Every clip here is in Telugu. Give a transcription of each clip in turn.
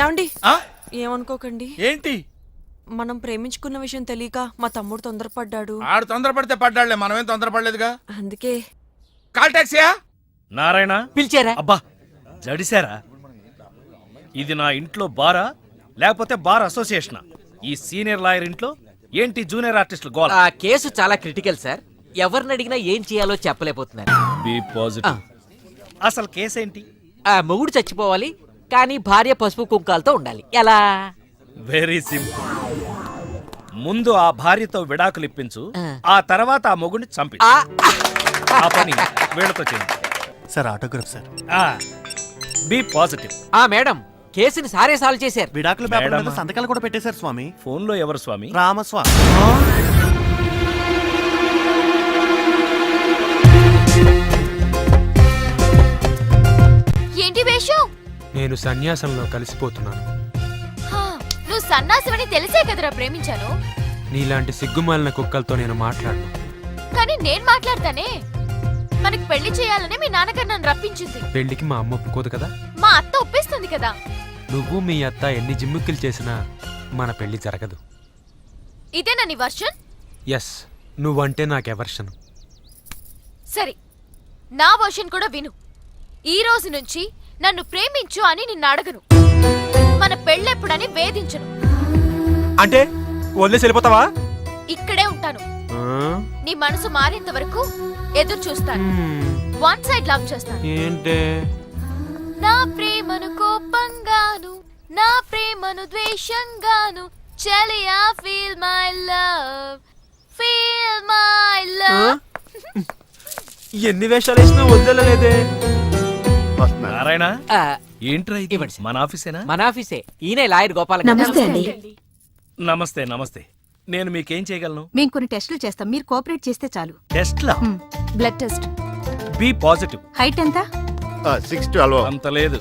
ఏమండి ఏమనుకోకండి. ఏంటి? మనం ప్రేమించుకున్న విషయం తెలియక మా తమ్ముడు తొందరపడ్డాడు. ఆడు తొందరపడితే పడ్డాడులే, మనమేం తొందరపడలేదుగా. అందుకే కాల్ టాక్సీయా? నారాయణ పిలిచారా? అబ్బా జడిసారా? ఇది నా ఇంట్లో బారా లేకపోతే బార్ అసోసియేషనా? ఈ సీనియర్ లాయర్ ఇంట్లో ఏంటి జూనియర్ ఆర్టిస్టులు గోల? ఆ కేసు చాలా క్రిటికల్ సార్. ఎవరిని అడిగినా ఏం చేయాలో చెప్పలేకపోతున్నారు. B positive. అసలు కేసేంటి? ఆ మొగుడు చచ్చిపోవాలి, కానీ భార్య పసుపు కుంకాలతో ఉండాలి. ఎలా? Very simple. ముందు ఆ భార్యతో విడాకులు ఇప్పించు, ఆ తర్వాత ఆ మొగుడిని చంపించు. ఆ పని వీళ్ళతో చేయండి. Sir autograph sir. Be positive. Madam, కేసుని సారే సాల్వ్ చేశారు. విడాకుల పేపర్ మీద సంతకాలు కూడా పెట్టేశారు స్వామి. ఫోన్ లో ఎవరు స్వామి? రామస్వామి. ఏంటి వేషం? నేను సన్యాసంలో కలిసిపోతున్నాను. నువ్వు సన్నాసివని తెలిసే కదరా ప్రేమించాను. నీలాంటి సిగ్గుమాలిన కుక్కలతో నేను మాట్లాడను. కానీ నేను మాట్లాడతానే. మనకి పెళ్లి చేయాలని మీ నాన్నగారు నన్ను రప్పించింది. పెళ్లికి మా అమ్మ ఒప్పుకోదు కదా. మా అత్త ఒప్పేస్తుంది కదా. నువ్వు మీ అత్త ఎన్ని జిమ్ముక్కులు చేసినా మన పెళ్లి జరగదు. ఇదేనా నీ వర్షన్? ఎస్, నువ్వంటే నాకు ఎవర్షన్. సరే, నా వర్షన్ కూడా విను. ఈ రోజు నుంచి నన్ను ప్రేమించు అని నిన్ను అడగను. మన పెళ్ళెప్పుడని వేధించను. అంటే వదిలేసి వెళ్ళిపోతావా? ఇక్కడే ఉంటాను. నీ మనసు మారేంత వరకు ఎదురు చూస్తాను. వన్ సైడ్ లవ్ చేస్తాను. ఏంటే? నా ప్రేమను కోపంగాను, నా ప్రేమను ద్వేషంగాను, చెలియా feel my love, feel my love. ఎన్ని వేషాలు వేసినా వదిలేలేదే. నారాయణ, ఆ, ఏంట్రా ఇది? ఇవ్వండి సార్. మన ఆఫీసేనా? మన ఆఫీసే. ఈయనే లాయర్ గోపాల. నమస్తే అండి. నమస్తే నమస్తే. నేను మీకేం చేయగలను? మేము కొన్ని టెస్టులు చేస్తాం, మీరు కోఆపరేట్ చేస్తే చాలు. టెస్ట్లా? Blood test. B positive. Height ఎంత? 6'12". అంత లేదు,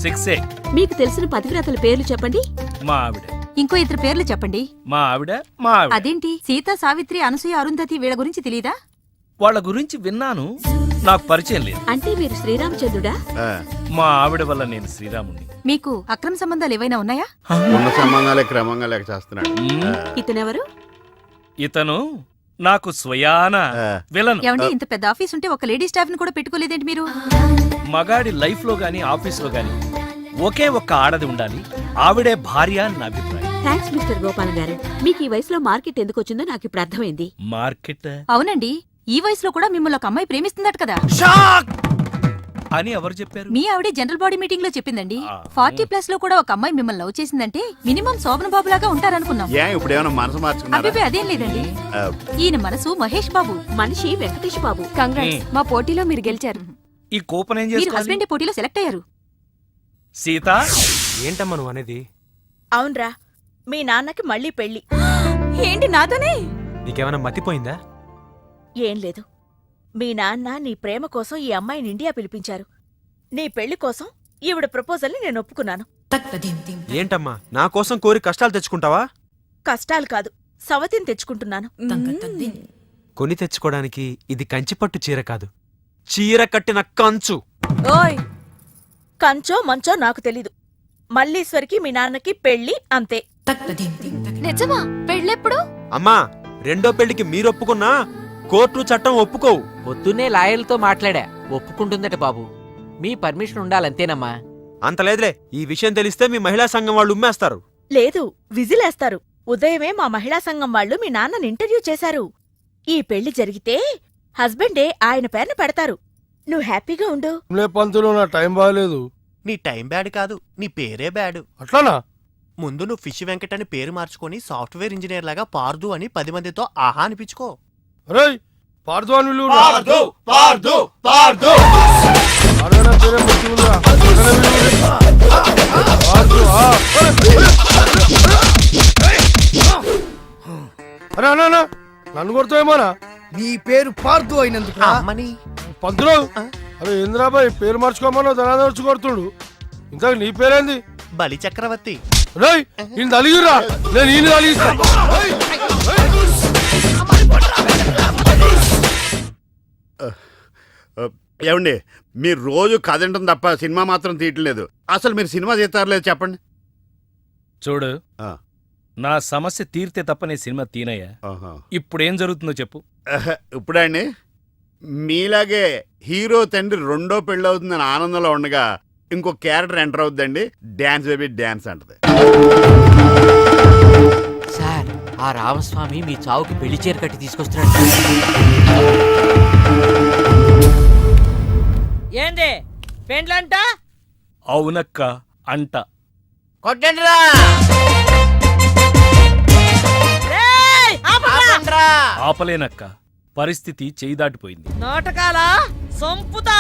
6'8". మీకు తెలిసిన పతివ్రతల పేర్లు చెప్పండి. మా ఆవిడ. ఇంకో ఇద్దరు పేర్లు చెప్పండి. మా ఆవిడ మా ఆవిడ. అదేంటి, సీత, సావిత్రి, అనసూయ, అరుంధతి వీళ్ళ గురించి తెలీదా? వాళ్ళ గురించి విన్నాను, నాకు పరిచయం లేదు. అంటే మీరు శ్రీరామచంద్రుడా? మా ఆవిడ వల్ల నేను శ్రీరాముణ్ణి. మీకు అక్రమ సంబంధాలు ఏవైనా ఉన్నాయా? ఉన్న సంబంధాలే క్రమంగా లేక చేస్తున్నాడు. ఇతనెవరు? ఇతను నాకు స్వయాన విలను. ఏమండి, ఇంత పెద్ద ఆఫీస్ ఉంటే ఒక లేడీ స్టాఫ్ ని కూడా పెట్టుకోలేదేంటి మీరు? మగాడి లైఫ్ లో గాని ఆఫీస్ లో గాని ఒకే ఒక్క ఆడది ఉండాలి, ఆవిడే భార్య అని నా అభిప్రాయం. థాంక్స్ మిస్టర్ గోపాల్ గారు. మీకు ఈ వయసులో మార్కెట్ ఎందుకు వచ్చిందో నాకు ఇప్పుడు అర్థమైంది. మార్కెట్? అవునండి, ఈ వయసులో కూడా మిమ్మల్ని ఒక అమ్మాయి ప్రేమిస్తుందట కదా. అని ఎవరు చెప్పారు? మీ ఆవిడే జనరల్ బాడీ మీటింగ్ లో చెప్పిందండి. 40+ లో కూడా ఒక అమ్మాయి మిమ్మల్ని లవ్ చేసిందంటే మినిమం శోభన బాబు లాగా ఉంటారనుకున్నాం. ఇప్పుడు ఏమైనా మనసు మార్చుకున్నారా? అభిప్రాయం అదేం లేదండి. ఈయన మనసు మహేష్ బాబు, మనిషి వెంకటేష్ బాబు. కంగ్రాట్స్, మా పోటీలో మీరు గెలిచారు. ఈ కూపన్ ఏం మీరు చేసుకోవాలి? హస్బెండ్ పోటీలో సెలెక్ట్ అయ్యారు. సీత, ఏంటమ్మా నువ్వు అనేది? అవునరా, మీ నాన్నకి మళ్ళీ పెళ్లి. ఏంటి నాతోనే? నీకేమైనా మతిపోయిందా? ఏం లేదు, మీ నాన్న నీ ప్రేమ కోసం ఈ అమ్మాయిని ఇండియా పిలిపించారు. నీ పెళ్లి కోసం ఈవిడ ప్రపోజల్ని నేను ఒప్పుకున్నాను. ఏంటమ్మా, నా కోసం కోరి కష్టాలు తెచ్చుకుంటావా? కష్టాలు కాదు, సవతిని తెచ్చుకుంటున్నాను. కొని తెచ్చుకోవడానికి ఇది కంచిపట్టు చీర కాదు, చీర కట్టిన కంచు. ఓయ్, కంచో మంచో నాకు తెలీదు. మల్లీశ్వరికి మీ నాన్నకి పెళ్లి, అంతే. నిజమా? పెళ్ళెప్పుడు? అమ్మా, రెండో పెళ్లికి మీరొప్పుకున్నా కోర్టు చట్టం ఒప్పుకోవు. పొద్దున్నే లాయర్లతో మాట్లాడా, ఒప్పుకుంటుందట బాబు. మీ పర్మిషన్ ఉండాలంతేనమ్మా. అంత లేదులే, ఈ విషయం తెలిస్తే మీ మహిళా సంఘం వాళ్ళు ఉమ్మేస్తారు. లేదు, విజిలేస్తారు. ఉదయమే మా మహిళా సంఘం వాళ్ళు మీ నాన్నని ఇంటర్వ్యూ చేశారు. ఈ పెళ్లి జరిగితే హస్బెండే ఆయన పేరున పెడతారు. నువ్వు హ్యాపీగా ఉండు. పంతులు, నా టైం బాగలేదు. నీ టైం బ్యాడ్ కాదు, నీ పేరే బ్యాడ్. అట్లానా? ముందు నువ్వు ఫిష్ వెంకట్ అని పేరు మార్చుకొని సాఫ్ట్వేర్ ఇంజనీర్ లాగా పార్దు అని 10 మందితో ఆహా అనిపించుకో. రేయ్, పార్దు అని విలువ. అరే అన్నా, నన్ను కొడతావేమోనా? నీ పేరు పార్దు అయినందుకు అమ్మని పంతులు, అరే ఇంద్రాబాయ్ పేరు మార్చుకోమన్నా ధనాదర్చి కొడుతుడు. ఇంతకు నీ పేరేంది? బలి చక్రవర్తి. రేయ్, ఈయన తలిగిరా, నేను ఈయన తలిగిస్తా. ఏమండి, మీరు రోజు కథ వింటాం తప్ప సినిమా మాత్రం తీయట్లేదు. అసలు మీరు సినిమా తీస్తారు లేదు చెప్పండి. చూడు ఆ. నా సమస్య తీరితే తప్ప నీ సినిమా తీనయ్యా. ఆహా. ఇప్పుడేం జరుగుతుందో చెప్పు. ఇప్పుడండి మీలాగే హీరో తండ్రి రెండో పెళ్ళి అవుతుందని ఆనందంలో ఉండగా ఇంకో క్యారెక్టర్ ఎంటర్ అవుతుందండి. డ్యాన్స్ బేబీ డ్యాన్స్ అంటది. సార్ ఆ రామస్వామి మీ చావుకి పెళ్లి చీర కట్టి తీసుకొస్తున్నాడు. ఏంది పెండ్లంట? అవునక్క అంట. కొట్టండిరా ఆపలేనక్క, పరిస్థితి చేయి దాటిపోయింది. నాటకాలా సంపుతా.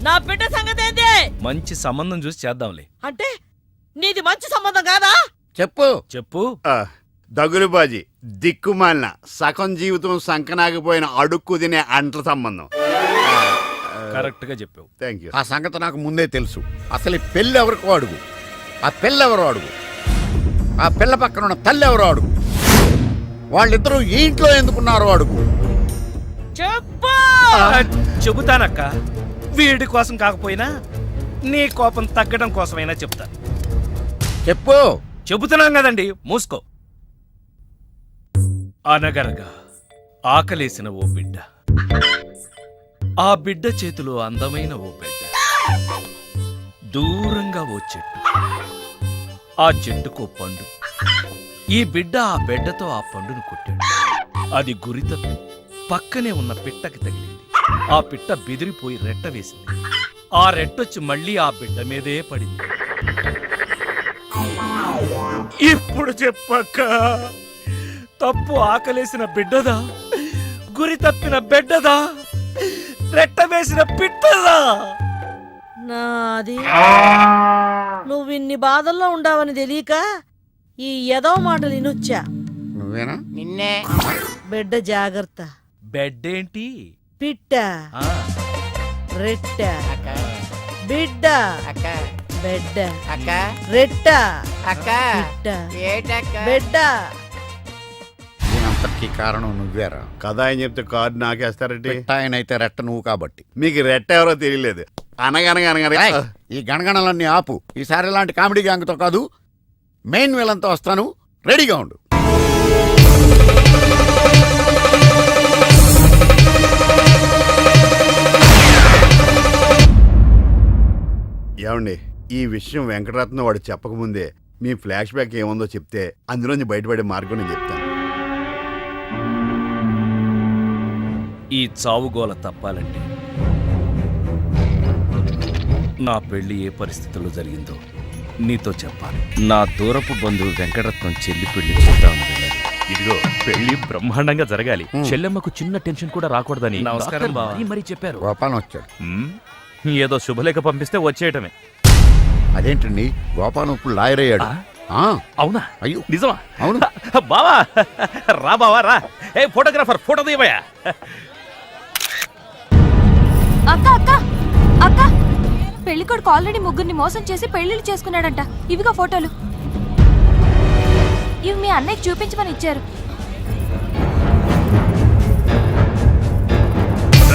నా బిడ్డ సంగతి ఏంది? మంచి సంబంధం చూసి చేద్దాంలే. అంటే నీది మంచి సంబంధం కాదా? చెప్పు చెప్పు. దగులుబాజీ దిక్కుమాలిన సగం జీవితం సంకనాగిపోయిన అడుక్కు తినే అంట్ల సంబంధం. కరెక్ట్ గా చెప్పావు. Thank you. ఆ సంగతి నాకు ముందే తెలుసు. అసలు ఈ పెళ్ళి ఎవరికో అడుగు, ఆ పిల్ల ఎవరో అడుగు, ఆ పిల్ల పక్కన ఉన్న తల్లి ఎవరో అడుగు, వాళ్ళిద్దరూ ఈ ఇంట్లో ఎందుకున్నారో అడుగు. చెప్పు. చెబుతానక్క. వీడి కోసం కాకపోయినా నీ కోపం తగ్గడం కోసమైనా చెప్తాను. చెప్పు. చెబుతున్నాం కదండి, మూసుకో. అనగనగా ఆకలేసిన ఓ బిడ్డ, ఆ బిడ్డ చేతిలో అందమైన ఓ బిడ్డ, దూరంగా ఓ చెట్టు, ఆ చెట్టుకో పండు. ఈ బిడ్డ ఆ బిడ్డతో ఆ పండును కొట్టాడు. అది గురితప్పి పక్కనే ఉన్న పిట్టకి తగిలింది. ఆ పిట్ట బెదిరిపోయి రెట్ట వేసింది. ఆ రెట్టొచ్చి మళ్ళీ ఆ బిడ్డ మీదే పడింది. ఇప్పుడు చెప్పక్క, తప్పు ఆకలేసిన బిడ్డదా, గురి తప్పిన బిడ్డదా, రెట్ట వేసిన పిట్టదా? నాది. నువ్విన్ని బాధల్లో ఉండావని తెలియక ఈ ఎదవ మాటలు వినొచ్చా. నువ్వేనా? నిన్నే. బిడ్డ జాగ్రత్త. బెడ్ ఏంటి? పిట్ట, ఆ, రెట్ట, అక్క బిడ్డ, అక్క బెడ్డ, అక్క రెట్ట, అక్క పిట్ట, ఏటక్క బిడ్డ. దీనంతటికీ కారణం నువ్వేరా. కథ ఆయన చెప్తే కార్డు నాకేస్తారంటే పెట్టాయనైతే రెట్ట నువ్వు కాబట్టి. మీకు రెట్ట ఎవరో తెలియలేదు. అనగనగా ఏయ్, ఈ గణగణలన్నీ ఆపు. ఈసారి ఇలాంటి కామెడీ గ్యాంగ్తో కాదు, మెయిన్ విలన్తో వస్తాను. రెడీగా ఉండు. ఏమండి, ఈ విషయం వెంకటరత్నం వాడు చెప్పకముందే మీ ఫ్లాష్ బ్యాక్ ఏముందో చెప్తే అందులోంచి బయటపడే మార్గం నేను చెప్తాను. ఈ చావుగోల తప్పాలంటే నా పెళ్లి ఏ పరిస్థితుల్లో జరిగిందో నీతో చెప్పాలి. నా దూరపు బంధువు వెంకటరత్నం చెల్లి పెళ్లి చూద్దామని వెళ్ళాను. ఇదిగో పెళ్లి బ్రహ్మాండంగా జరగాలి. చెల్లెమ్మకు చిన్న టెన్షన్ కూడా రాకూడదని నమస్కారం డాక్టర్ బావ. మరీ చెప్పారు. గోపాలం వచ్చాడు. ఏదో శుభలేఖ పంపిస్తే వచ్చేయటమే. అదేంటండి, గోపాలం ఇప్పుడు లాయర్ అయ్యాడు. ఆ, అవునా? అయ్యో నిజమా? అవును. బావా రా, బావా రా. ఏ ఫోటోగ్రాఫర్, ఫోటో తీయవయ్యా. అక్క అక్క అక్క, పెళ్లికొడుకు ఆల్రెడీ ముగ్గురిని మోసం చేసి పెళ్లిళ్ళు చేసుకున్నాడంట. ఇవిగా ఫోటోలు. ఇవి మీ అన్నయ్యకి చూపించమని ఇచ్చారు.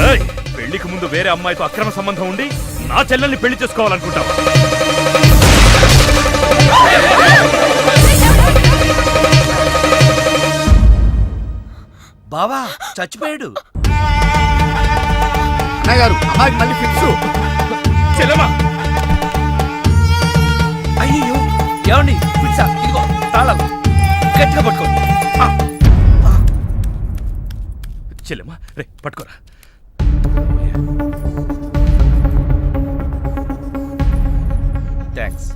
ఏయ్, పెళ్లికి ముందు వేరే అమ్మాయితో అక్రమ సంబంధం ఉండి నా చెల్లెల్ని పెళ్లి చేసుకోవాలనుకుంటావా? బావా చచ్చిపోయాడు. అన్నయ్య గారు, అమ్మాయికి మళ్ళీ ఫిక్స్. చెల్లెమ్మా, అయ్యో ఏమండి, పిచ్చా, ఇదిగో తాళాలు గట్టిగా పట్టుకో. చెల్లెమ్మా రే పట్టుకోరా. థ్యాంక్స్.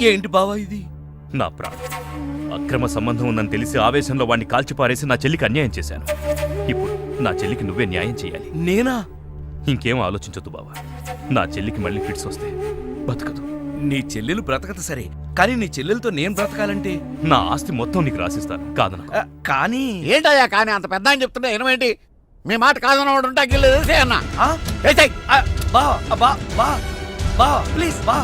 ఏంటి బావా ఇది? నా ప్రాణం. అక్రమ సంబంధం ఉందని తెలిసి ఆవేశంలో వాడిని కాల్చిపారేసి నా చెల్లికి అన్యాయం చేశాను. ఇప్పుడు నా చెల్లికి నువ్వే న్యాయం చేయాలి. నేనా? ఇంకేం ఆలోచించొద్దు బావా. నా చెల్లికి మళ్ళీ ఫిట్స్ వస్తే బతకదు. నీ చెల్లెలు బ్రతకదు సరే, కానీ నీ చెల్లెలతో నేను బ్రతకాలంటే నా ఆస్తి మొత్తం నీకు రాసిస్తాను. కాదన కానీ ఏంటయ్యా కానీ అంత పెద్ద అని చెప్తున్నా వినమేంటి? మీ మాట కాదన్నవాడు ఉంటా గిల్లేదు అన్న. బావా బావా ప్లీజ్ బావా.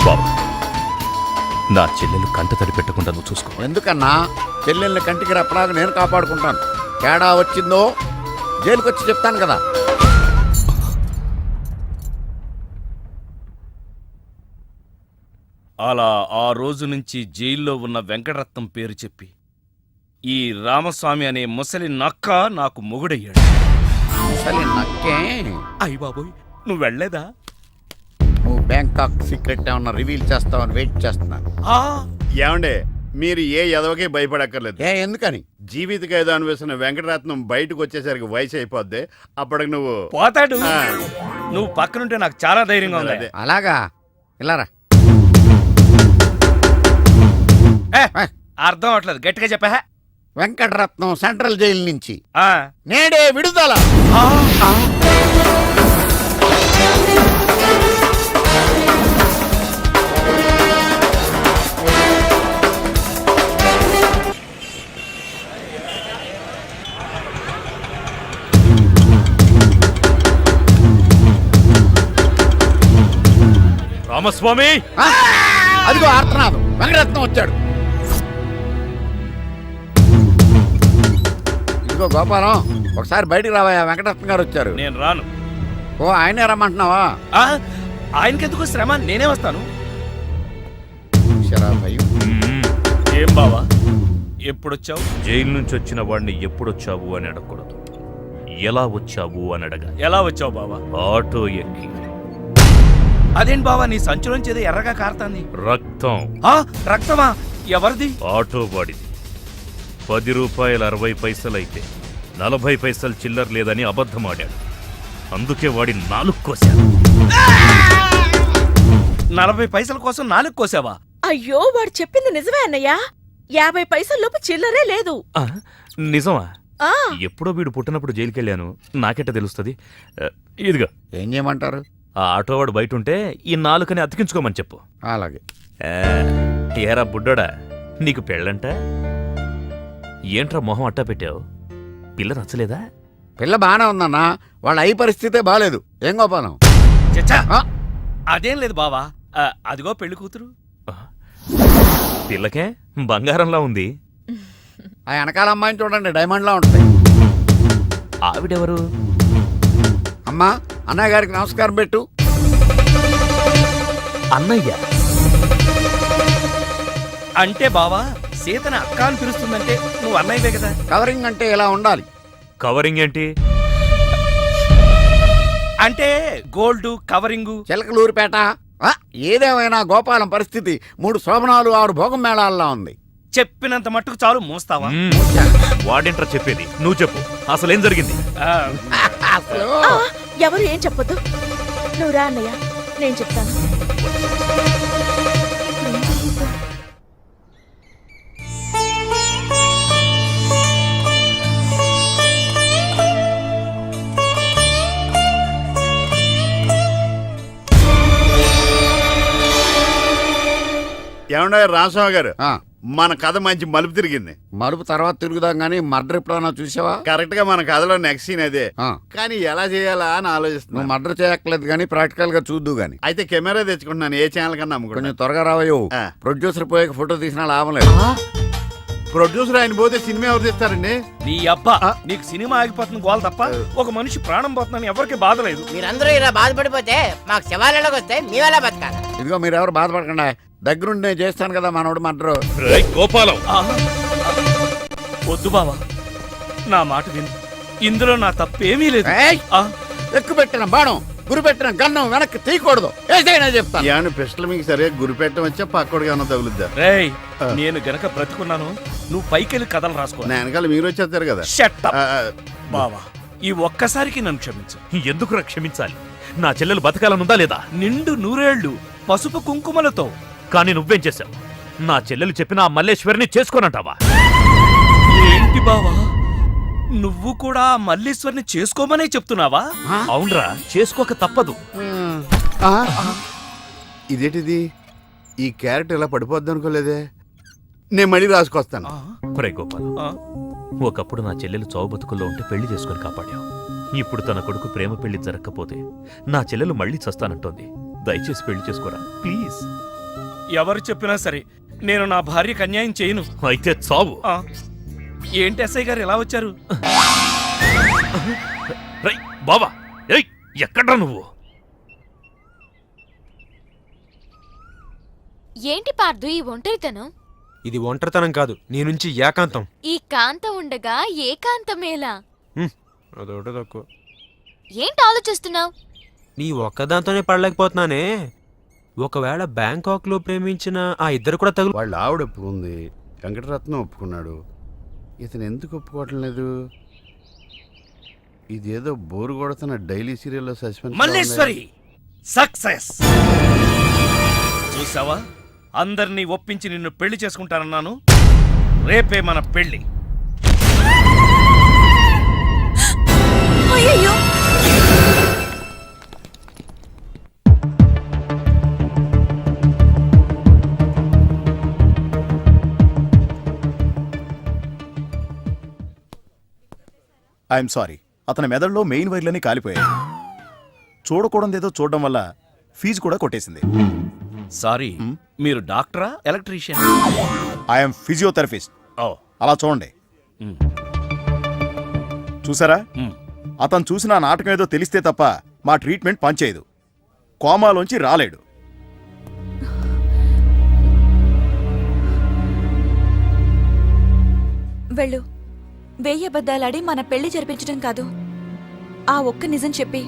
బాబు నా చెల్లెలు కంట తడి పెట్టకుండా నువ్వు చూసుకో. ఎందుకన్నా చెల్లెల్ని కంటికి రెప్పలాగా నేను కాపాడుకుంటాను. తేడా వచ్చిందో జైలుకొచ్చి చెప్తాను కదా. అలా ఆ రోజు నుంచి జైల్లో ఉన్న వెంకటరత్నం పేరు చెప్పి ఈ రామస్వామి అనే ముసలి నక్క నాకు మొగుడయ్యాడు. అసలు నక్కే అయ్య బాబోయ్, నువ్వు వెళ్ళలేదా? నువ్వు బ్యాంకాక్ సీక్రెట్ ఏమన్నా రివీల్ చేస్తావని వెయిట్ చేస్తున్నాను. ఏమండే మీరు ఏ ఎదవకే భయపడక్కర్లేదు. ఎందుకని? జీవిత ఖైదు అనిపిస్తున్న వెంకటరత్నం బయటకు వచ్చేసరికి వయసు అయిపోద్ది. అప్పటికి నువ్వు పోతాడు. ఆ. నువ్వు పక్కనుంటే నాకు చాలా ధైర్యంగా ఉంది. అదే. అలాగా ఇలారా. అర్థం అవట్లేదు, గట్టిగా చెప్పా. వెంకటరత్నం సెంట్రల్ జైలు నుంచి ఆ. నేడే విడుదల. రామస్వామి, అదిగో ఆర్తనాదం, వెంకటరత్నం వచ్చాడు. ఇదిగో గోపాలం, ఒకసారి బయటికి రావయ్యా, వెంకటరత్నం గారు వచ్చారు. నేను రాను. ఓ ఆయనే రమ్మంటున్నావా? ఆయనకెందుకు శ్రమ, నేనే వస్తాను. శరాభయం. ఏం బావా, ఎప్పుడొచ్చావు? జైలు నుంచి వచ్చిన వాడిని ఎప్పుడొచ్చావు అని అడగకూడదు, ఎలా వచ్చావు అని అడగాలి. ఎలా వచ్చావు బావా? ఆటో ఎక్కి. అదేంటి బావా, నీ సంచులోంచి ఏదో ఎర్రగా కారుతాంది. రక్తం. రక్తమా? ఎవరిది? ఆటో వాడిది. 10 రూపాయలు 60 పైసలైతే 40 పైసలు చిల్లర లేదని అబద్ధమాడాడు. అందుకే వాడి 4 కోశాను. 40 పైసల కోసం 4 కోసావా? అయ్యో, వాడు చెప్పింది నిజమే అన్నయ్య. 50 పైసల్లోపు చిల్లరే లేదు. నిజమా? ఆ ఎప్పుడో వీడు పుట్టినప్పుడు జైలుకెళ్ళాను, నాకెట్ట తెలుస్తుంది? ఇదిగో. ఏం చేయమంటారు? ఆ ఆటోవాడు బయట ఉంటే ఈ 4 అతికించుకోమని చెప్పు. అలాగే. ఏరా బుడ్డోడా, నీకు పెళ్ళంట? ఏంట్రా మొహం అట్టా పెట్టావు? పిల్ల నచ్చలేదా? పిల్ల బాగానే ఉందన్నా, వాళ్ళ అయి పరిస్థితే బాగాలేదు. ఏం గోపాలం? చచ్చా, అదేం లేదు బావా. అదిగో పెళ్లి కూతురు. పిల్లకే బంగారంలా ఉంది. ఆ వెనకాల అమ్మాయిని చూడండి, డైమండ్లా ఉంటుంది. ఆవిడెవరు? అమ్మా, అన్నయ్య గారికి నమస్కారం పెట్టు. అన్నయ్య అంటే బావా, సీతని అక్క అని పిలుస్తుందంటే నువ్వు అన్నయ్యవే కదా. కవరింగ్ అంటే ఇలా ఉండాలి. కవరింగ్ ఏంటి? అంటే గోల్డ్ కవరింగు. చిలకలూరిపేట. ఏదేమైనా గోపాలం పరిస్థితి 3 శోభనాలు 6 భోగం మేళాల్లో ఉంది. చెప్పినంత మట్టుకు చాలు, మోస్తావా? వాడేంట్రా చెప్పేది, నువ్వు చెప్పు, అసలేం జరిగింది? ఎవరు ఏం చెప్పొద్దు, నువ్వు రా అన్నయ్య, నేను చెప్తాను. ఏమన్నా రామస్వామి గారు, మన కథ మంచి మలుపు తిరిగింది. మలుపు తర్వాత తిరుగుదాం గానీ మర్డర్ ఎప్పుడన్నా చూసావా? కరెక్ట్ గా మన కథలో నెక్స్ట్ సీన్ అదే. కానీ ఎలా చేయాలా అని ఆలోచిస్తున్నా. నువ్వు మర్డర్ చేయక్కర్లేదు కానీ ప్రాక్టికల్ గా చూద్దు గానీ. అయితే కెమెరా తెచ్చుకుంటున్నాను, ఏ ఛానల్ కన్నా అమ్ముకుంటా. కొంచెం త్వరగా రావయ్యో. ప్రొడ్యూసర్ పోయాక ఫోటో తీసినా లాభం లేదు. ప్రొడ్యూసర్ ఆయన పోతే సినిమా ఎవరు తీస్తారండి? నీ అబ్బా, నీకు సినిమా ఆగిపోతుంది గోల తప్ప ఒక మనిషి ప్రాణం పోతుందని ఎవరికి బాధ లేదు. మీరందరూ ఇలా బాధపడిపోతే మాకు శవాలలోకి వస్తే మేమెలా బతకాలి? ఇదిగో మీరెవరు బాధపడకుండా, దగ్గరుండి నేను చేస్తాను కదా మనోడు మర్డరు. గోపాలం, వద్దు బావా, నా మాట విను, ఇందులో నా తప్పేమీ లేదు. ఎక్కుపెట్టిన బాణం, గురిపెట్టిన గన్నం వెనక్కి తీయకూడదు, ఏదైనా చెప్తాను. ఏమన్నా పిస్టల్ మీకు సరిగా గురి పెట్టడం వచ్చా, పక్కడికి ఏమన్నా తగులుద్దా? రేయ్, నేను గనక బ్రతుకున్నాను, నువ్వు పైకెళ్ళి కథలు రాసుకో. నా వెనకాల మీరు వచ్చేస్తారు కదా. బావా, ఈ ఒక్కసారికి నన్ను క్షమించు. ఎందుకురా క్షమించాలి? నా చెల్లెలు బతకాలనుందా లేదా? నిండు 100 ఏళ్ళు పసుపు కుంకుమలతో. కానీ నువ్వేం చేశావు? నా చెల్లెలు చెప్పిన ఆ మల్లేశ్వరిని చేసుకోనంటావా? ఏంటి బావా, నువ్వు కూడా మల్లేశ్వరిని చేసుకోమనే చెప్తున్నావా? అవునరా, చేసుకోక తప్పదు. ఇదేంటిది, ఈ క్యారెక్టర్ ఇలా పడిపోద్ది అనుకోలేదే. నేను మళ్ళీ రాసుకొస్తాను. ఒరే గోపాల్, ఒకప్పుడు నా చెల్లెలు చావు బతుకుల్లో ఉంటే పెళ్లి చేసుకుని కాపాడావు. ఇప్పుడు తన కొడుకు ప్రేమ పెళ్లి జరగకపోతే నా చెల్లెలు మళ్ళీ చస్తానంటోంది. దయచేసి పెళ్లి చేసుకోరా ప్లీజ్. ఎవరు చెప్పినా సరే నేను నా భార్యకు అన్యాయం చేయను. అయితే చావు. ఆ, ఏంటి ఎస్ఐ గారు ఎలా వచ్చారు? రై బావా, ఏయ్ ఎక్కడ్రా నువ్వు? ఏంటి పార్దు ఈ ఒంటరితనం? ఇది ఒంటరితనం కాదు, నీ నుంచి ఏకాంతం. ఈ కాంతం ఉండగా ఏకాంతమేలా? అదొకటి తక్కువ. ఏంటి ఆలోచిస్తున్నావు? నీ ఒక్కదాంతోనే పడలేకపోతున్నానే. ఒకవేళ బ్యాంకాక్ లో ప్రేమించిన ఆ ఇద్దరు కూడా తగులు. వాళ్ళ ఆవిడ ఒప్పుకుంది, వెంకటరత్నం ఒప్పుకున్నాడు, ఇతను ఎందుకు ఒప్పుకోవటం లేదు? ఇదేదో బోరు కొడుతున్న డైలీ సీరియల్లో సస్పెన్స్. మల్లేశ్వరి సక్సెస్. చూసావా, అందరినీ ఒప్పించి నిన్ను పెళ్లి చేసుకుంటానన్నాను. రేపే మన పెళ్లి. అయ్యయ్యో! ఐఎమ్ సారీ, అతని మెదడులో మెయిన్ వైర్లన్నీ కాలిపోయాయి. చూడకూడదేదో చూడడం వల్ల ఫీజు కూడా కొట్టేసింది. సారీ, మీరు డాక్టరా ఎలక్ట్రీషియన్? I'm physiotherapist. ఓ, అలా చూడండి. చూసారా, అతను చూసిన నాటకం ఏదో తెలిస్తే తప్ప మా ట్రీట్మెంట్ పనిచేయదు. కోమాలోంచి రాలేడు. వెళ్ళు. 1000 అబద్ధాలాడి మన పెళ్లి జరిపించడం కాదు, ఆ ఒక్క నిజం చెప్పి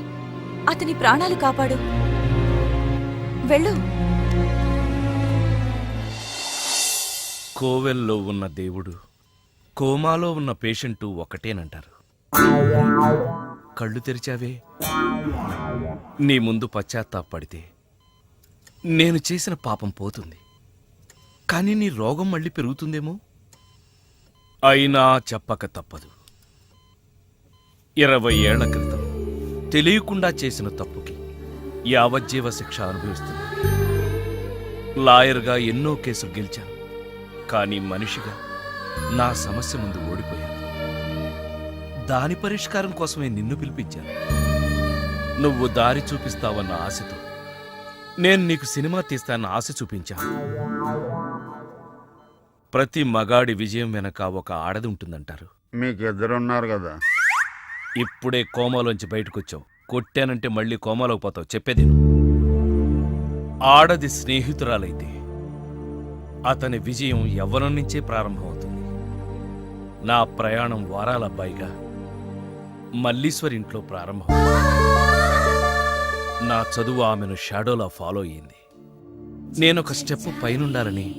అతని ప్రాణాలు కాపాడు. వెళ్ళు. కోవెల్లో ఉన్న దేవుడు, కోమాలో ఉన్న పేషెంటు ఒకటేనంటారు. కళ్ళు తెరిచావే, నీ ముందు పశ్చాత్తాపడితే నేను చేసిన పాపం పోతుంది. కానీ నీ రోగం మళ్ళీ పెరుగుతుందేమో. అయినా చెప్పక తప్పదు. 20 ఏళ్ల క్రితం తెలియకుండా చేసిన తప్పుకి యావజ్జీవ శిక్ష అనుభవిస్తుంది. లాయర్గా ఎన్నో కేసులు గెలిచాను, కానీ మనిషిగా నా సమస్య ముందు ఓడిపోయాను. దాని పరిష్కారం కోసమే నిన్ను పిలిపించాను. నువ్వు దారి చూపిస్తావన్న ఆశతో నేను నీకు సినిమా తీస్తానన్న ఆశ చూపించాను. ప్రతి మగాడి విజయం వెనక ఒక ఆడది ఉంటుందంటారు. మీకు ఇద్దరున్నారు కదా. ఇప్పుడే కోమాలోంచి బయటకొచ్చావు. కొట్టానంటే మళ్ళీ కోమాలోకి పోతావు. చెప్పేది ఆడది స్నేహితురాలైతే అతని విజయం యవ్వనం నుంచే ప్రారంభమవుతుంది. నా ప్రయాణం వారాల అబ్బాయిగా మల్లీశ్వరి ఇంట్లో ప్రారంభం. నా చదువు ఆమెను షాడోలా ఫాలో అయ్యింది. నేనొక స్టెప్ పైనుండాలని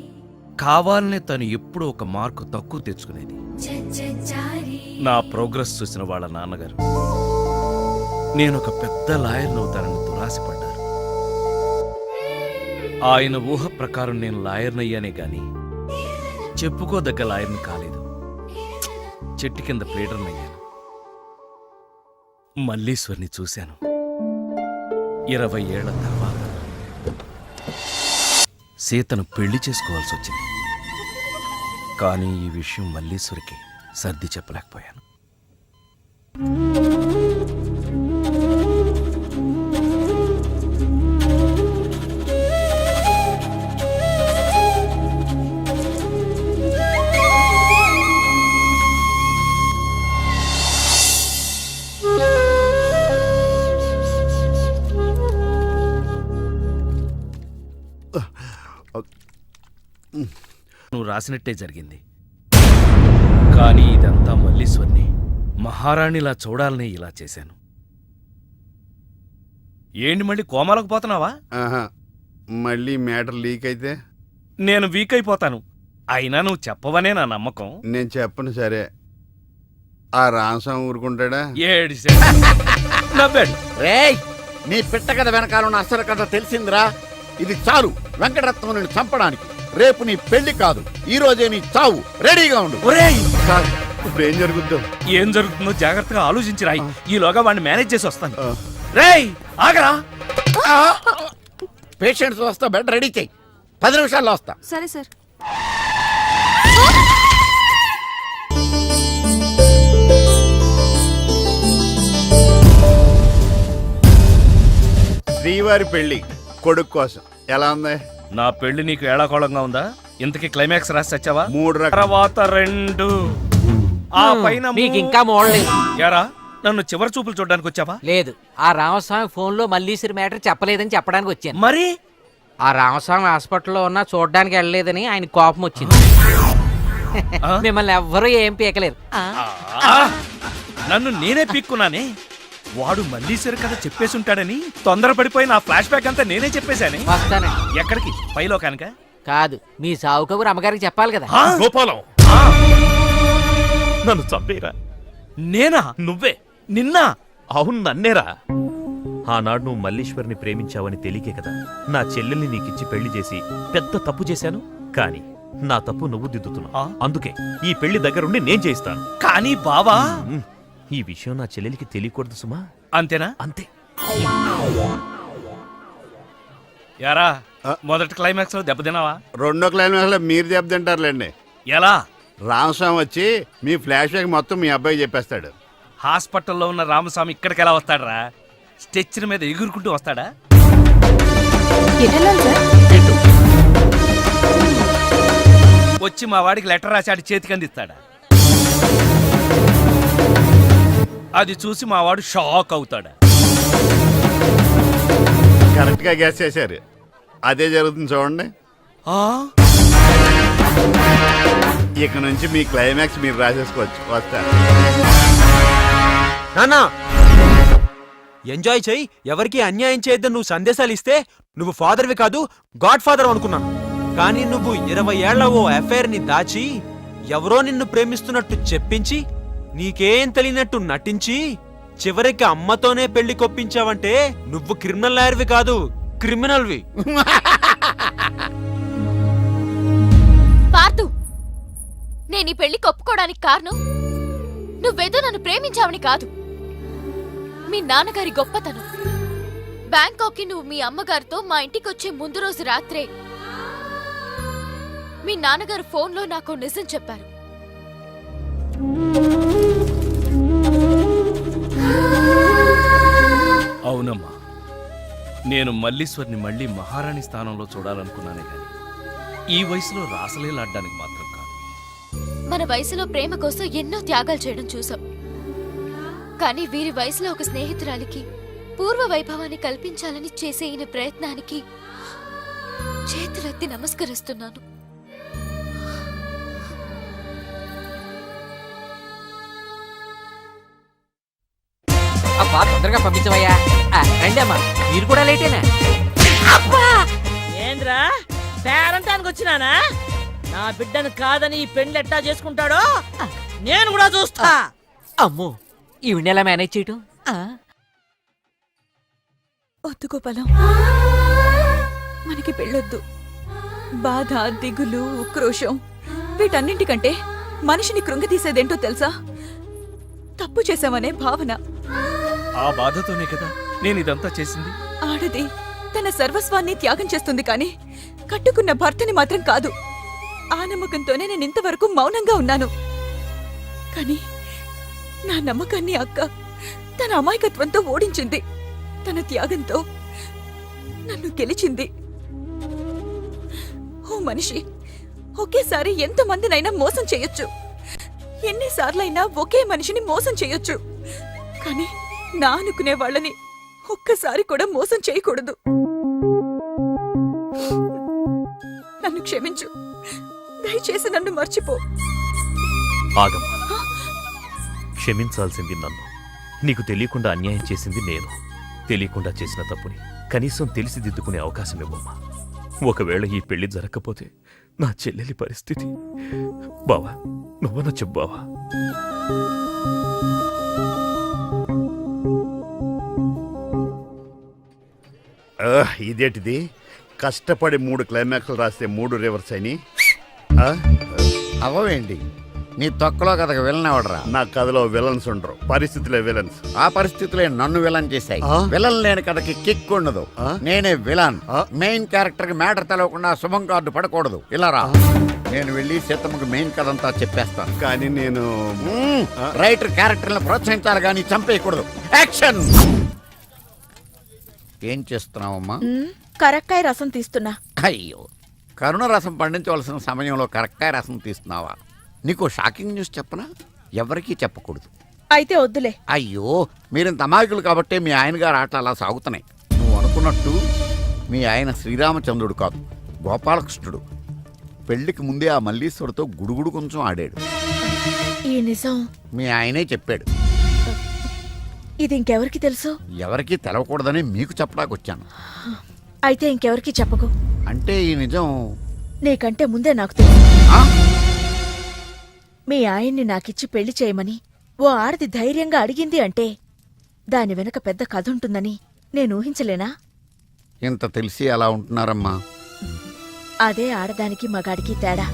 కావాలనే తను ఎప్పుడూ ఒక మార్కు తక్కువ తెచ్చుకునేది. నా ప్రోగ్రెస్ చూసిన వాళ్ళ నాన్నగారు నేనొక పెద్ద లాయర్నవుతానని దురాశపడ్డారు. ఆయన ఊహ ప్రకారం నేను లాయర్నయ్యానే గాని చెప్పుకోదగ్గ లాయర్ని కాలేదు. చెట్టు కింద ప్లేడర్నయ్యాను. మల్లీశ్వరిని చూశాను. 20 ఏళ్ల తర్వాత సీతను పెళ్లి చేసుకోవాల్సి వచ్చింది. కానీ ఈ విషయం మల్లీశ్వరికి సర్ది చెప్పలేకపోయాను. నువ్వు రాసినట్టే జరిగింది. కానీ ఇదంతా మల్లీశ్వరిని మహారాణిలా చూడాలని ఇలా చేశాను. ఏంటి మళ్ళీ కోమాలకు పోతున్నావా? మళ్ళీ మ్యాటర్ లీక్ అయితే నేను వీక్ అయిపోతాను. అయినా నువ్వు చెప్పవనే నా నమ్మకం. నేను చెప్పను. సరే, ఆ రామస్వామి ఊరుకుంటాడా? నవ్వాడు. రేయ్, నీ పిట్ట కథ వెనకాల అసలు కథ తెలిసిందిరా. ఇది చాలు వెంకటరత్నం నిన్ను చంపడానికి. రేపు నీ పెళ్లి కాదు, ఈ రోజే నీ చావు. రెడీగా ఉండు. ఇప్పుడు ఏం జరుగుద్దో ఏం జరుగుతుందో జాగ్రత్తగా ఆలోచించి రాయి. ఈలోగా వాడిని మేనేజ్ చేసి వస్తాను. రేయ్ ఆగరా. పేషెంట్స్ వస్తా, బెడ్ రెడీ చెయ్యి. 10 నిమిషాల్లో వస్తా. సరే సార్. శ్రీవారి పెళ్లి కొడుకు కోసం ఎలా ఉంది? నా పెళ్లి నీకు ఏడాకోళంగా ఉందా? ఇంతకీ క్లైమాక్స్ రాసి వచ్చావా? 3 తర్వాత 2 ఆ పైన మీకు ఇంకా మోడలేదు. యారా నన్ను చివరి చూపులు చూడడానికి వచ్చావా? లేదు, ఆ రామస్వామి ఫోన్లో మల్లీశ్వరి మ్యాటర్ చెప్పలేదని చెప్పడానికి వచ్చాను. మరి ఆ రామస్వామి హాస్పిటల్లో ఉన్నా చూడడానికి వెళ్ళలేదని ఆయన కోపం వచ్చింది. మిమ్మల్ని ఎవ్వరూ ఏం పీకలేరు. నన్ను నేనే పీక్కున్నానే. వాడు మల్లీశ్వరి కథ చెప్పేసి ఉంటాడని తొందరపడిపోయి నా ఫ్లాష్ బ్యాక్ అంతా నేనే చెప్పేశాను. వస్తానండి. ఎక్కడికి? పైలోకానిక? కాదు, మీ సావు కబురు అమ్మగారికి చెప్పాలి కదా. గోపాలం, నన్ను చంపేరా. నేనా? నువ్వే. నిన్నా? అవును, నన్నేరా. ఆనాడు నువ్వు మల్లీశ్వరిని ప్రేమించావని తెలియకే కదా నా చెల్లెల్ని నీకిచ్చి పెళ్లి చేసి పెద్ద తప్పు చేశాను. కానీ నా తప్పు నువ్వు దిద్దుతున్నావు. అందుకే ఈ పెళ్లి దగ్గరుండి నేను చేయిస్తాను. కానీ బావా, ఈ విషయం నా చెల్లెలికి తెలియకూడదు సుమా. అంతేనా? అంతే. యారా మొదటి క్లైమాక్స్ లో దెబ్బతిన్నావా? 2వ క్లైమాక్స్ లో మీరు దెబ్బతింటారులేండి. ఎలా? రామస్వామి వచ్చి మీ ఫ్లాష్ బ్యాక్ మొత్తం మీ అబ్బాయి చెప్పేస్తాడు. హాస్పిటల్లో ఉన్న రామస్వామి ఇక్కడికి ఎలా వస్తాడరా? స్టెచ్చర్ మీద ఎగురుకుంటూ వస్తాడా? వచ్చి మా వాడికి లెటర్ రాశాడు చేతికి అందిస్తాడా? అది చూసి మా వాడు షాక్ అవుతాడా? కరెక్ట్ గా గ్యాస్ చేశారు. అదే జరుగుతుంది చూడండి. ఇక నుంచి మీ క్లైమాక్స్ మీరు రాసేసుకోవచ్చు. వస్తారు. నానా ఎంజాయ్ చెయ్యి, ఎవరికి అన్యాయం చేయొద్దని నువ్వు సందేశాలు ఇస్తే నువ్వు ఫాదర్వి కాదు గాడ్ ఫాదర్ అనుకున్నాను. కానీ నువ్వు 20 ఏళ్ల ఓ అఫైర్ ని దాచి ఎవరో నిన్ను ప్రేమిస్తున్నట్టు చెప్పించి నీకేం తెలియనట్టు నటించి చివరికి అమ్మతోనే పెళ్లి కొప్పించావంటే నువ్వు క్రిమినల్ లాయర్వి కాదు, క్రిమినల్వి. పార్థు, నేను ఈ పెళ్లి ఒప్పుకోవడానికి కారణం నువ్వేదో నన్ను ప్రేమించావని కాదు, మీ నాన్నగారి గొప్పతనం. బ్యాంకాక్ కి నువ్వు మీ అమ్మగారితో మా ఇంటికి వచ్చే ముందు రోజు రాత్రే మీ నాన్నగారు ఫోన్లో నాకు నిజం చెప్పారు. అవునమ్మా, నేను మల్లీశ్వరిని మళ్ళీ మహారాణి స్థానంలో చూడాలనుకున్నానే కానీ ఈ వయసులో రాసలేలాడ్డానికి మాత్రం కాదు. మన వయసులో ప్రేమ కోసం ఎన్నో త్యాగాలు చేయడం చూసాం. కానీ వీరి వయసులో ఒక స్నేహితురాలికి పూర్వ వైభవాన్ని కల్పించాలని చేసే ఈయన ప్రయత్నానికి చేతులెత్తి నమస్కరిస్తున్నాను. అబ్బా, తొందరగా పంపించవయ్యా. రండి అమ్మా, మీరు కూడా లేటేనా? ఏంద్రా పేరంటానికి వచ్చినానా? నా బిడ్డను కాదని ఈ పెండ్లు ఎట్టా చేసుకుంటాడో నేను కూడా చూస్తా. అమ్మో, ఈవిని ఎలా మేనేజ్ చేయటం? వద్దు గోపాలం, మనకి పెళ్ళొద్దు. బాధ, దిగులు, ఉక్రోషం వీటన్నింటికంటే మనిషిని కృంగతీసేదేంటో తెలుసా? తప్పు చేశామనే భావన. ఆ బాధతోనే కదా నేను ఇదంతా చేసింది. ఆడది తన సర్వస్వాన్ని త్యాగం చేస్తుంది కానీ కట్టుకున్న భర్తని మాత్రం కాదు. ఆ నమ్మకంతోనే నేను ఇంతవరకు మౌనంగా ఉన్నాను. కానీ నా నమ్మకాన్ని అక్క తన అమాయకత్వంతో ఓడించింది. తన త్యాగంతో నన్ను గెలిచింది. ఓ మనిషి ఒకేసారి ఎంతమందినైనా మోసం చేయొచ్చు, ఎన్నిసార్లైనా ఒకే మనిషిని మోసం చేయొచ్చు. కానీ నా అనుకునే వాళ్ళని ఒక్కసారి కూడా మోసం చేయకూడదు. నన్ను క్షమించు, దయచేసి నన్ను మర్చిపో. ఆగమ్మా, క్షమించాల్సింది నన్ను. నీకు తెలియకుండా అన్యాయం చేసింది నేను. తెలియకుండా చేసిన తప్పుని కనీసం తెలిసి దిద్దుకునే అవకాశం ఇవ్వమ్మా. ఒకవేళ ఈ పెళ్లి జరగకపోతే నా చెల్లెలి పరిస్థితి. బావా, నువ్వన్నా చెప్పు బావా. ఇదేంటిది? కష్టపడి 3 క్లైమాక్స్లు రాస్తే 3 రివర్స్ అని అవేంటి? నీ తొక్కలో కథకు విలన్ ఎవడరా? నా కథలో విలన్స్ ఉండరు, పరిస్థితులే విలన్స్. ఆ పరిస్థితులే నన్ను విలన్ చేశాయి. విలన్ లేని కథకి కిక్ ఉండదు. నేనే విలన్. మెయిన్ క్యారెక్టర్ కి మ్యాటర్ తెలవకుండా శుభం కార్డు పడకూడదు. ఇలా రా, నేను వెళ్ళి సీతమ్మకు మెయిన్ కథ అంతా చెప్పేస్తాను. కానీ నేను రైటర్ క్యారెక్టర్ని ప్రోత్సహించాలి కానీ చంపేయకూడదు. యాక్షన్! ఏం చేస్తున్నావమ్మా? కరక్కాయ రసం తీస్తున్నా. అయ్యో, కరుణ రసం పండించవలసిన సమయంలో కరక్కాయ రసం తీస్తున్నావా? నీకు షాకింగ్ న్యూస్ చెప్పనా? ఎవరికీ చెప్పకూడదు. అయితే వద్దులే. అయ్యో, మీరింత అమాయకులు కాబట్టే మీ ఆయన గారు ఆటలు అలా సాగుతున్నాయి. నువ్వు అనుకున్నట్టు మీ ఆయన శ్రీరామచంద్రుడు కాదు, గోపాలకృష్ణుడు. పెళ్లికి ముందే ఆ మల్లీశ్వరుతో గుడుగుడు కొంచెం ఆడాడు. ఈ నిజం మీ ఆయనే చెప్పాడు. ఇది ఇంకెవరికి తెలుసు? ఎవరికీ తెలవకూడదని మీకు చెప్పడానికి వచ్చాను. అయితే ఇంకెవరికి చెప్పకు. అంటే ఈ నిజం నీకంటే ముందే నాకు తెలుసు. ఆ? మీ ఆయన్ని నాకిచ్చి పెళ్లి చేయమని ఓ ఆడది ధైర్యంగా అడిగింది అంటే దాని వెనక పెద్ద కథ ఉంటుందని నేను ఊహించలేనా? ఇంత తెలిసి అలా ఉంటున్నారమ్మా. అదే ఆడదానికి మగాడికి తేడా.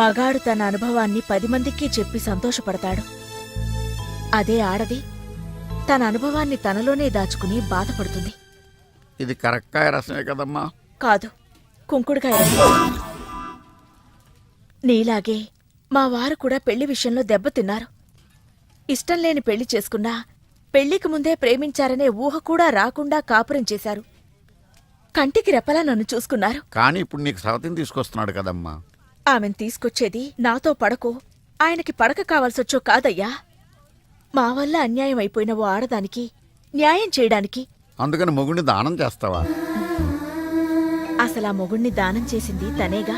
మగాడు తన అనుభవాన్ని 10 మందికి చెప్పి సంతోషపడతాడు. అదే ఆడది తన అనుభవాన్ని తనలోనే దాచుకుని బాధపడుతుంది. ఇది కరక్కాయ రసమే కదమ్మా? కాదు, కుంకుడుకాయ రసం. నీలాగే మా వారు కూడా పెళ్లి విషయంలో దెబ్బతిన్నారు. ఇష్టం లేని పెళ్లి చేసుకున్నా పెళ్లికి ముందే ప్రేమించారనే ఊహ కూడా రాకుండా కాపురం చేశారు. కంటికి రెప్పలా నన్ను చూసుకున్నారు. కానీ ఇప్పుడు నీకు సవతిని తీసుకొస్తున్నాడు కదమ్మా. ఆమెను తీసుకొచ్చేది నాతో పడకో ఆయనకి పడక కావాల్సొచ్చో కాదయ్యా. మా వల్ల అన్యాయం అయిపోయిన ఓ ఆడదానికి న్యాయం చేయడానికి. అందుకని మొగుడిని దానం చేస్తావా? అసలా మొగుణ్ణి దానం చేసింది తనేగా.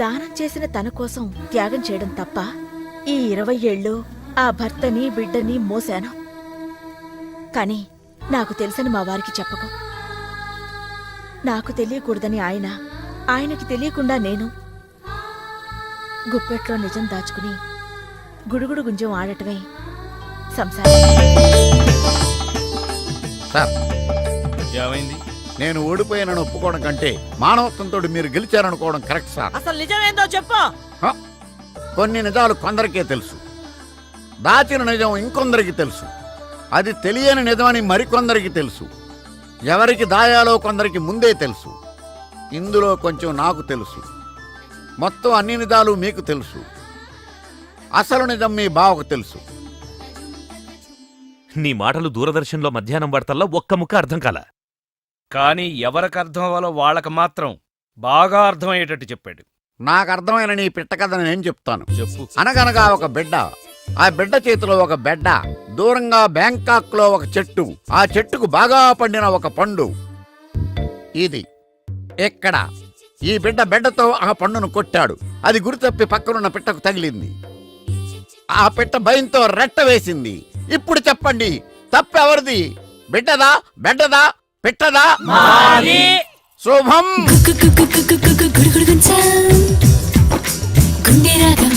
దానం చేసిన తన కోసం త్యాగం చేయడం తప్ప ఈ 20 ఏళ్ళు ఆ భర్తని బిడ్డని మోశాను. కాని నాకు తెలుసని మా వారికి చెప్పకు. నాకు తెలియకూడదని ఆయన, ఆయనకి తెలియకుండా నేను గుప్పెట్లో నిజం దాచుకుని గుడుగుడు గుంజం ఆడటమే సంసారం. సార్, ఏమైంది? నేను ఓడిపోయానని ఒప్పుకోవడం కంటే మానవత్వంతో మీరు గెలిచారనుకోవడం కరెక్ట్ సార్. అసలు నిజమేందో చెప్పు. హ? కొన్ని నిజాలు కొందరికే తెలుసు, దాచిన నిజం ఇంకొందరికి తెలుసు. అది తెలియని నిజమని మరికొందరికి తెలుసు. ఎవరికి దాయాలో కొందరికి ముందే తెలుసు. ఇందులో కొంచెం నాకు తెలుసు. మొత్తం అన్ని నిజాలు మీకు తెలుసు. అసలు నిజం మీ బావకు తెలుసు. నీ మాటలు దూరదర్శన్లో మధ్యాహ్నం వార్తల్లో ఒక్క ముక్క అర్థం కాల. కానీ ఎవరికి అర్థం అవ్వాలో వాళ్ళకి మాత్రం బాగా అర్థమయ్యేటట్టు చెప్పాడు. నాకు అర్థమైన నీ పిట్ట కథ నేను చెప్తాను. చెప్పు. అనగనగా ఒక బిడ్డ, ఆ బిడ్డ చేతిలో ఒక బెడ్డ, దూరంగా బ్యాంకాక్ లో ఒక చెట్టు, ఆ చెట్టుకు బాగా పండిన ఒక పండు. ఇది ఎక్కడ? ఈ బిడ్డ బెడ్డతో ఆ పండును కొట్టాడు. అది గురి తప్పి పక్కనున్న పిట్టకు తగిలింది. ఆ పిట్ట భయంతో రెట్ట వేసింది. ఇప్పుడు చెప్పండి, తప్పెవరిది? బిడ్డదా, బెడ్డదా, పిట్టదా? శుభం. గుండె రాగం